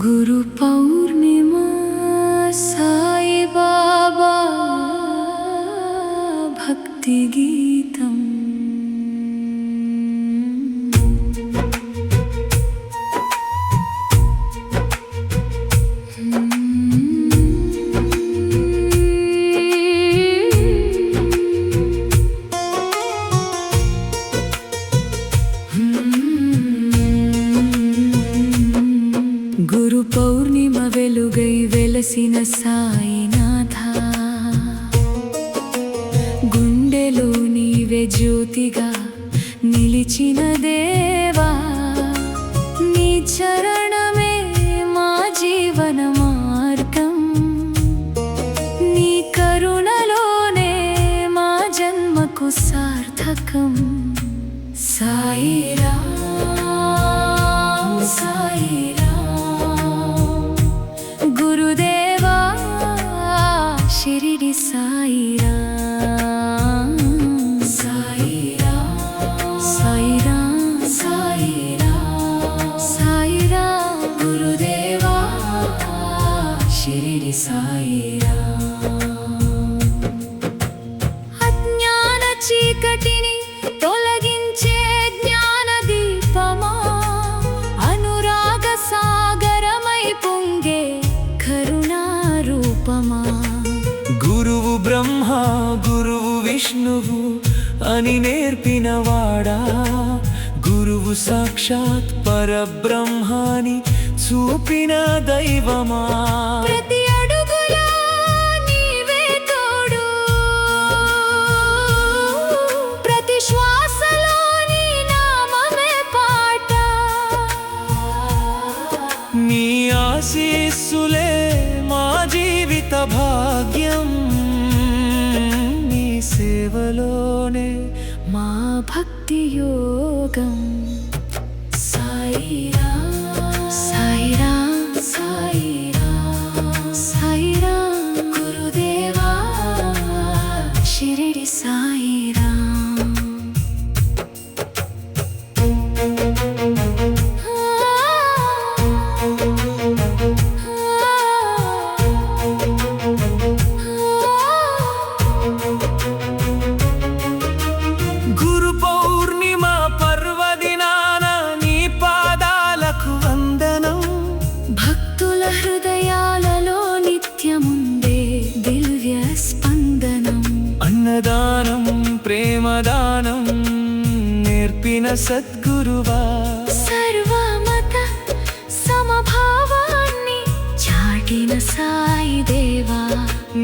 గురు పౌర్ణిమ సాయి బాబా భక్తి గీతం గురు పౌర్ణిమ వెలుగై వెలసిన సాయినాథ, గుండెలో నీవే జ్యోతిగా నిలిచిన దేవా, నీ చరణమే మా జీవన మార్గం, నీ కరుణలోనే మా జన్మకు సార్థకం. సాయిరాం సాయిరాం గురుదేవా షిరిడి సాయిరాం సాయిరాం సాయిరాం సాయిరాం సాయిరాం గురుదేవా షిరిడి సాయిరాం. అజ్ఞాన చీకటిని తొలగించే జ్ఞాన దీపమా, అనురాగ సాగరమై పొంగే కరుణారూపమా. గురువు బ్రహ్మ గురువు విష్ణువు అని నేర్పినవాడా, గురువు సాక్షాత్ పరబ్రహ్మాని చూపిన దైవమా. ప్రతి అడుగులో నీవే తోడు, ప్రతి శ్వాసలో నీ నామమే పాట, నీ ఆశీస్సులే మా జీవిత భాగ్యం, నీ సేవలోనే మా భక్తి యోగం. సాయిరాం సాయిరాం సాయిరాం సాయిరాం గురుదేవా షిరిడి సాయిరాం. గురు పౌర్ణిమ పర్వదినాన నీ పాదాలకు వందనం, భక్తుల హృదయాలలో నిత్యముందే దివ్య స్పందనం. అన్నదానం ప్రేమదానం నేర్పిన సద్గురువా, సర్వమత సమభావాన్ని చాటిన సాయి దేవా,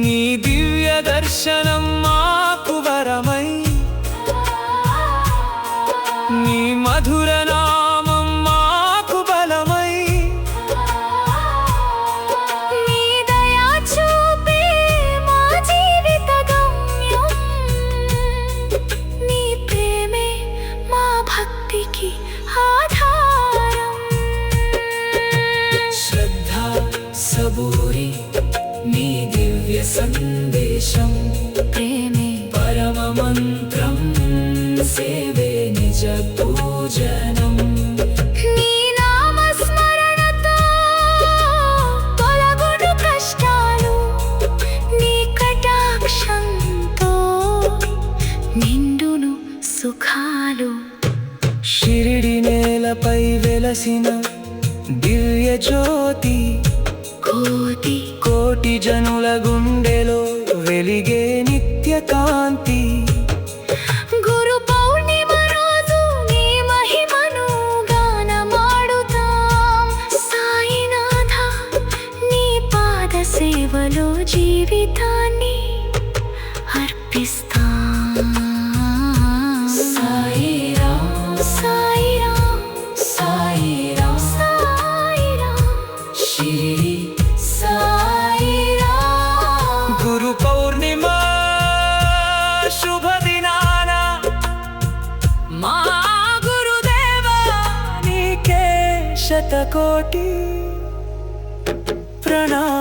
నీ దివ్య దర్శనం మాకు వరమై, నీ మధుర నామం మాకు బలమై. నీ దయా చూపే మా జీవిత గమ్యం, నీ ప్రేమే మా భక్తికి ఆధారం. శ్రద్ధ సబూరి నీ దివ్య సందేశం, ప్రేమే పరమ మంత్రం సేవే నిజ పూజనం. నీ నామ స్మరణతో తొలగును కష్టాలు, నీ కటాక్షంతో నిండును సుఖాలు. షిరిడి నేలపై వెలసిన దివ్య జ్యోతి, కోటి కోటి జనుల గుండెలో వెలిగే నిత్య కాంతి. గురు పౌర్ణిమ రోజు నీ మహిమను గానమాడుతాం సాయినాథ, నీ పాద సేవలో జీవితాన్ని అర్పిస్తాం. సాయిరాం సాయిరాం సాయిరాం సాయిరాం షిరిడి సాయిరాం. గురు పౌర్ణిమ శుభదినాన మా గురుదేవా నీకే శతకోటి ప్రణామాలు.